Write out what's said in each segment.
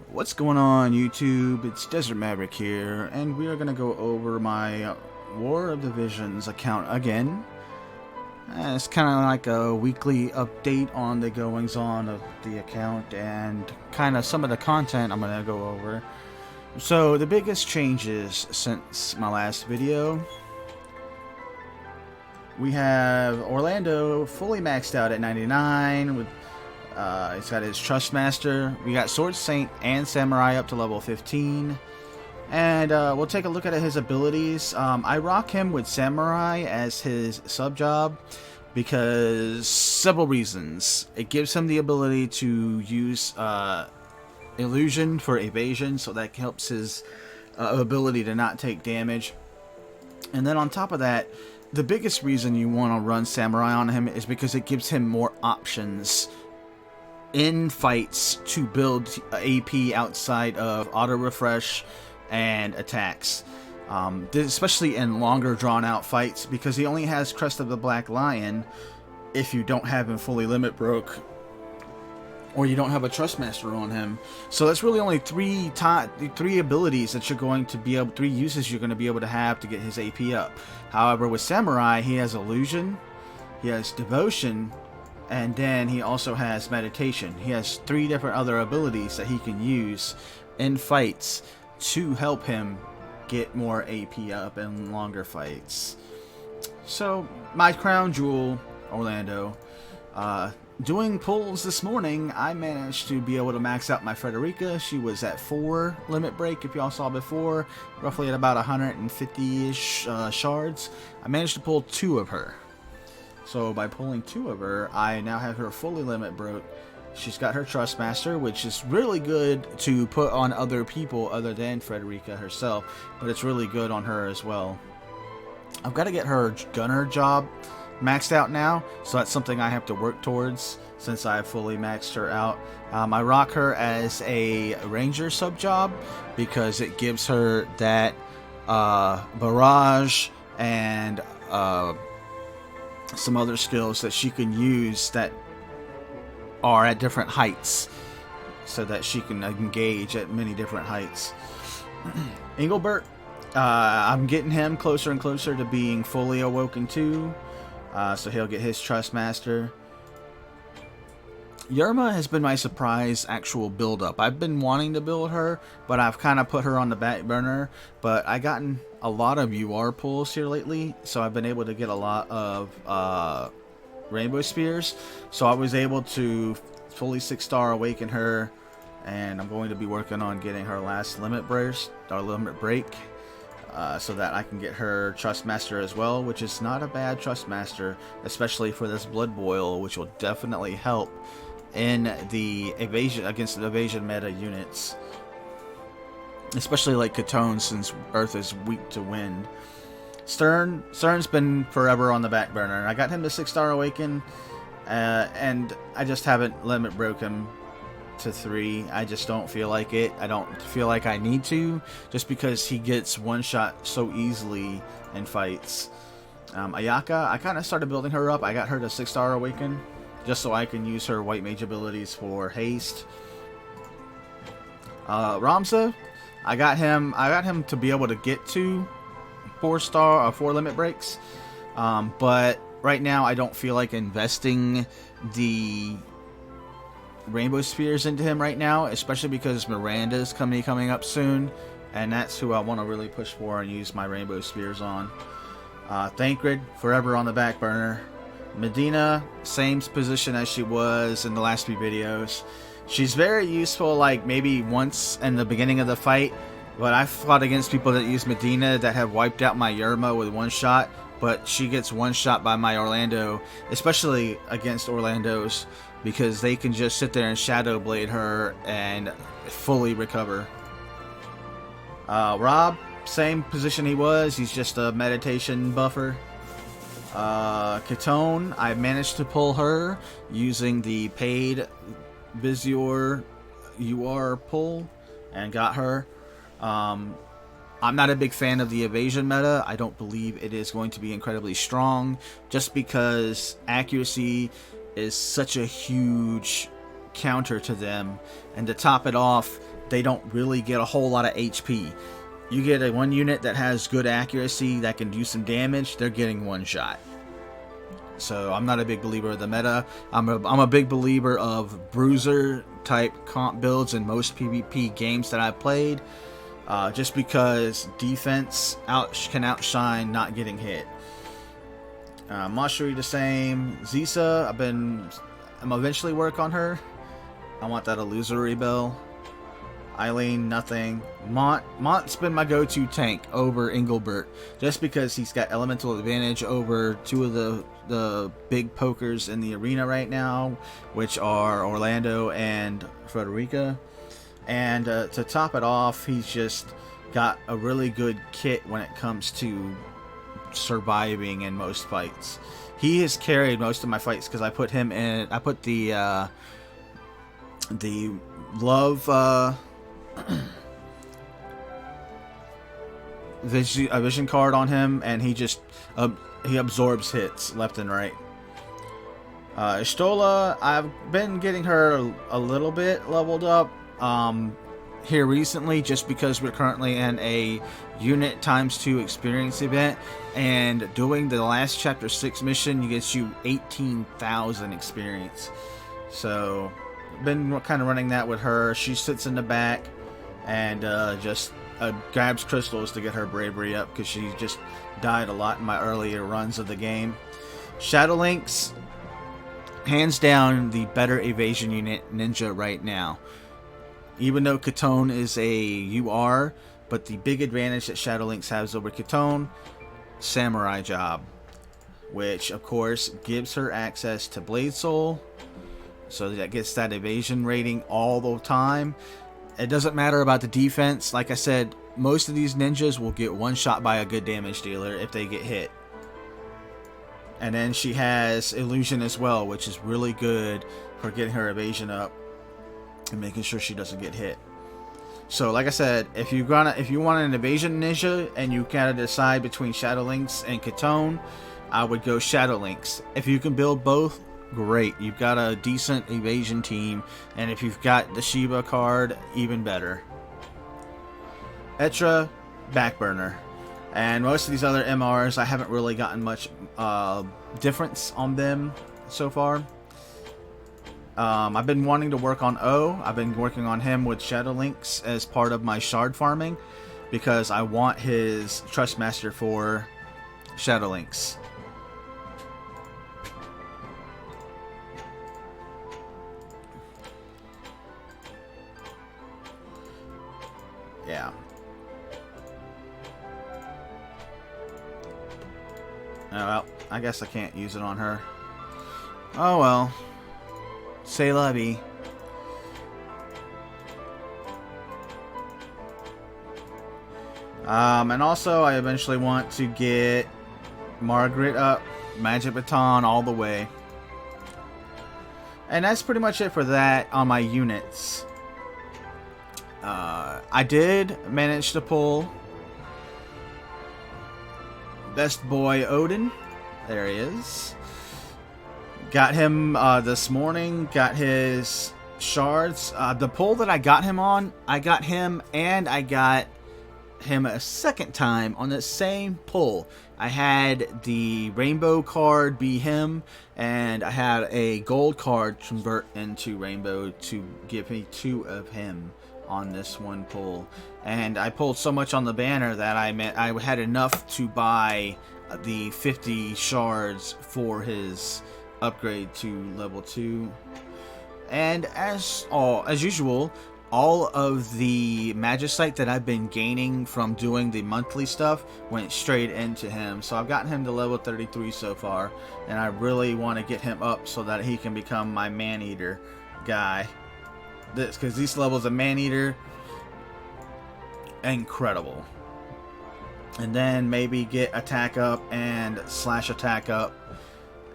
What's going on, YouTube? It's Desert Maverick here, and we are going to go over my War of Divisions account again. It's kind of like a weekly update on the goings-on of the account and kind of some of the content I'm going to go over. So, the biggest changes since my last video, we have Orlando fully maxed out at 99 with he's got his Trust Master. We got Sword Saint and Samurai up to level 15. And we'll take a look at his abilities. I rock him with Samurai as his sub-job because several reasons. It gives him the ability to use Illusion for evasion, so that helps his ability to not take damage. And then on top of that, the biggest reason you want to run Samurai on him is because it gives him more options in fights to build AP outside of auto refresh and attacks, especially in longer drawn out fights, because he only has Crest of the Black Lion if you don't have him fully limit broke or you don't have a Trust Master on him. So that's really only three abilities that you're going to be able, three uses you're going to be able to have to get his AP up. However, with Samurai, he has Illusion, he has Devotion, and then he also has Meditation. He has three different other abilities that he can use in fights to help him get more AP up in longer fights. So, my crown jewel, Orlando. Doing pulls this morning, I managed to be able to max out my Frederica. She was at 4 limit break, if y'all saw before, roughly at about 150-ish shards. I managed to pull 2 of her. So by pulling 2 of her, I now have her fully limit broke. She's got her Trust Master, which is really good to put on other people other than Frederica herself, but it's really good on her as well. I've got to get her gunner job maxed out now, so that's something I have to work towards since I fully maxed her out. I rock her as a ranger sub job because it gives her that barrage and some other skills that she can use that are at different heights, so that she can engage at many different heights. Engelbert, I'm getting him closer and closer to being fully awoken too, so he'll get his Trust Master. Yerma has been my surprise actual build up. I've been wanting to build her, but I've kind of put her on the back burner. But I gotten a lot of UR pulls here lately, so I've been able to get a lot of Rainbow Spears. So I was able to fully 6-star awaken her, and I'm going to be working on getting her last limit burst or limit break, so that I can get her Trust Master as well, which is not a bad Trust Master, especially for this Blood Boil, which will definitely help in the evasion against the evasion meta units, especially like Catone, since Earth is weak to wind. Stern's been forever on the back burner. I got him to 6-star awaken, and I just haven't limit broke him to 3. I just don't feel like it. I don't feel like I need to, just because he gets one shot so easily in fights. Ayaka, I kind of started building her up. I got her to 6-star awaken just so I can use her white mage abilities for haste. Ramza, I got him to be able to get to 4-star or 4 limit breaks, but right now I don't feel like investing the Rainbow Spears into him right now, especially because Miranda's coming up soon, and that's who I want to really push for and use my Rainbow Spears on. Thancred, forever on the back burner. Medina, same position as she was in the last few videos. She's very useful, like maybe once in the beginning of the fight, but I've fought against people that use Medina that have wiped out my Yerma with 1 shot, but she gets 1 shot by my Orlando, especially against Orlandos, because they can just sit there and Shadow Blade her and fully recover. Rob, same position he was, he's just a meditation buffer. Catone, I managed to pull her using the paid Vizier UR pull and got her. I'm not a big fan of the evasion meta. I don't believe it is going to be incredibly strong, just because accuracy is such a huge counter to them. And to top it off, they don't really get a whole lot of HP. You get a one unit that has good accuracy that can do some damage, they're getting one shot. So I'm not a big believer of the meta. I'm a big believer of bruiser type comp builds in most PvP games that I've played, just because defense can outshine not getting hit. Mashuri the same. Zisa, I'm eventually work on her. I want that illusory bell. Eileen, nothing. Mont's been my go-to tank over Engelbert, just because he's got elemental advantage over two of the big pokers in the arena right now, which are Orlando and Frederica. And to top it off, he's just got a really good kit when it comes to surviving in most fights. He has carried most of my fights because I put him in. I put the love vision card on him, and he just he absorbs hits left and right. Stola, I've been getting her a little bit leveled up here recently, just because we're currently in a unit ×2 experience event, and doing the last chapter 6 mission gets you 18,000 experience. So been kind of running that with her. She sits in the back and just grabs crystals to get her bravery up, because she just died a lot in my earlier runs of the game. Shadowlynx, hands down the better evasion unit ninja right now. Even though Katone is a UR, but the big advantage that Shadowlynx has over Katone, Samurai Job, which of course gives her access to Blade Soul, so that gets that evasion rating all the time. It doesn't matter about the defense. Like I said, most of these ninjas will get one shot by a good damage dealer if they get hit. And then she has illusion as well, which is really good for getting her evasion up and making sure she doesn't get hit. So like I said, if you want an evasion ninja and you gotta decide between Shadowlynx and Katone, I would go Shadowlynx. If you can build both, great. You've got a decent evasion team, and if you've got the Shiba card, even better. Etra, backburner. And most of these other MRs, I haven't really gotten much difference on them so far. I've been wanting to work on O. I've been working on him with Shadowlynx as part of my shard farming, because I want his Trustmaster for Shadowlynx. Yeah. Oh, well, I guess I can't use it on her. Oh well. C'est la vie. And also, I eventually want to get Margaret up, Magic Baton all the way. And that's pretty much it for that on my units. I did manage to pull Best Boy Odin. There he is. Got him this morning. Got his shards. The pull that I got him on, I got him and I got him a second time on the same pull. I had the rainbow card be him, and I had a gold card convert into rainbow to give me 2 of him on this one pull. And I pulled so much on the banner that I had enough to buy the 50 shards for his upgrade to level 2. And as usual, all of the magicite that I've been gaining from doing the monthly stuff went straight into him. So I've gotten him to level 33 so far, and I really want to get him up so that he can become my man-eater guy. Because these levels of man-eater, incredible. And then maybe get attack up and slash attack up.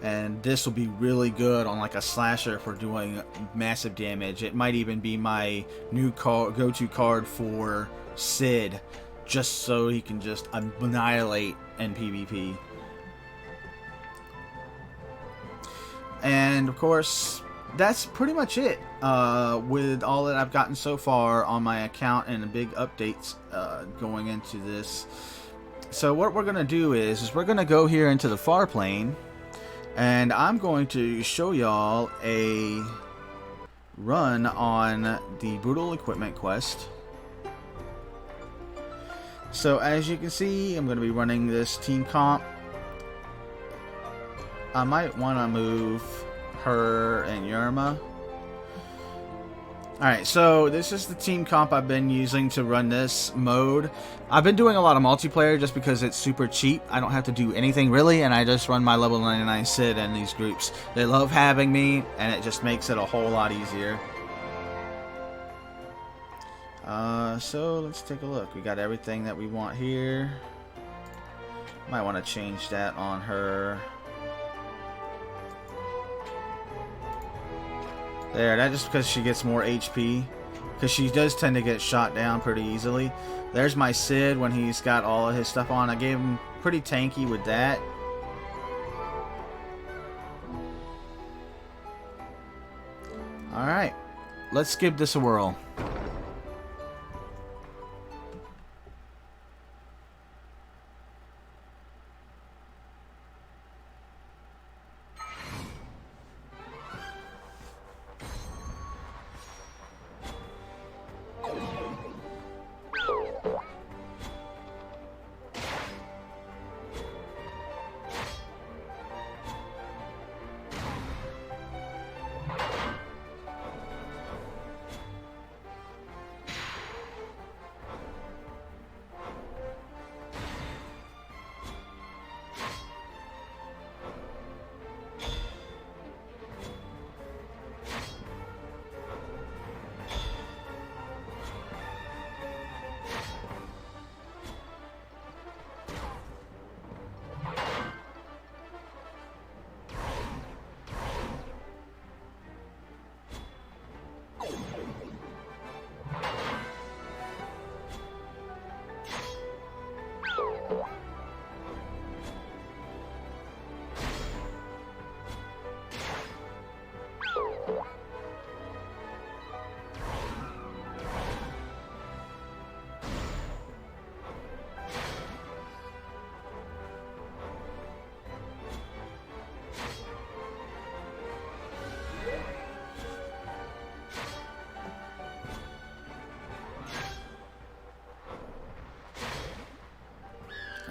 And this will be really good on like a slasher for doing massive damage. It might even be my new go-to card for Sid, just so he can just annihilate in PvP. And of course, that's pretty much it with all that I've gotten so far on my account and the big updates going into this. So what we're going to do is we're going to go here into the far plane, and I'm going to show y'all a run on the Brutal Equipment quest. So as you can see, I'm going to be running this team comp. I might want to move her and Yerma. Alright, so this is the team comp I've been using to run this mode. I've been doing a lot of multiplayer just because it's super cheap. I don't have to do anything really, and I just run my level 99 Sid in these groups. They love having me, and it just makes it a whole lot easier. So let's take a look. We got everything that we want here. Might want to change that on her. There, that's just because she gets more HP. Because she does tend to get shot down pretty easily. There's my Sid when he's got all of his stuff on. I gave him pretty tanky with that. Alright, let's give this a whirl.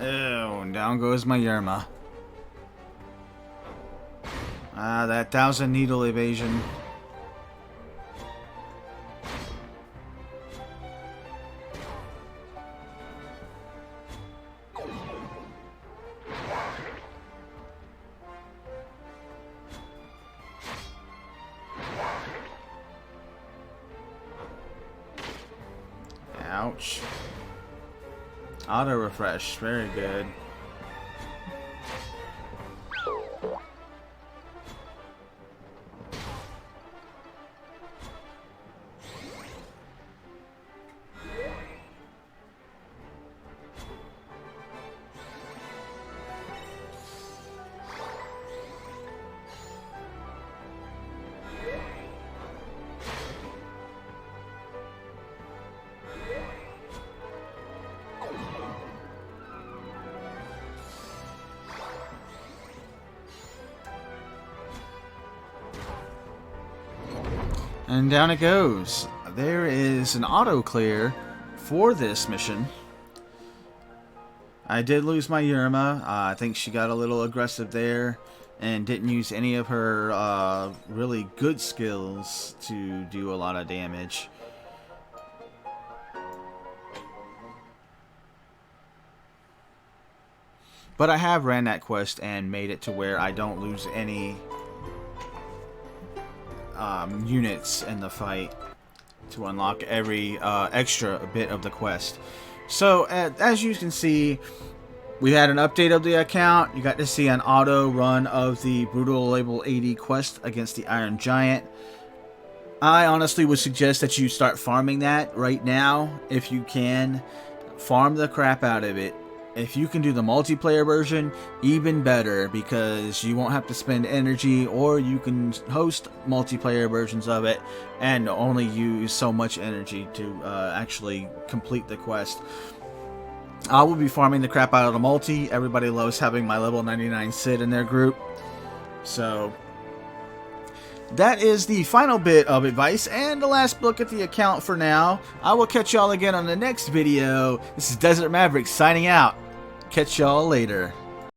Oh, down goes my Yerma. Ah, that 1,000 needle evasion. Ouch. Auto refresh, very good. And down it goes. There is an auto clear for this mission. I did lose my Yerma. I think she got a little aggressive there and didn't use any of her really good skills to do a lot of damage. But I have ran that quest and made it to where I don't lose any units in the fight to unlock every extra bit of the quest. So as you can see, we had an update of the account. You got to see an auto run of the Brutal Level 80 quest against the Iron Giant. I honestly would suggest that you start farming that right now if you can. Farm the crap out of it. if you can do the multiplayer version, even better, because you won't have to spend energy, or you can host multiplayer versions of it and only use so much energy to actually complete the quest. I will be farming the crap out of the multi. Everybody loves having my level 99 Sid in their group. So that is the final bit of advice and the last look at the account for now. I will catch y'all again on the next video. This is Desert Maverick signing out. Catch y'all later.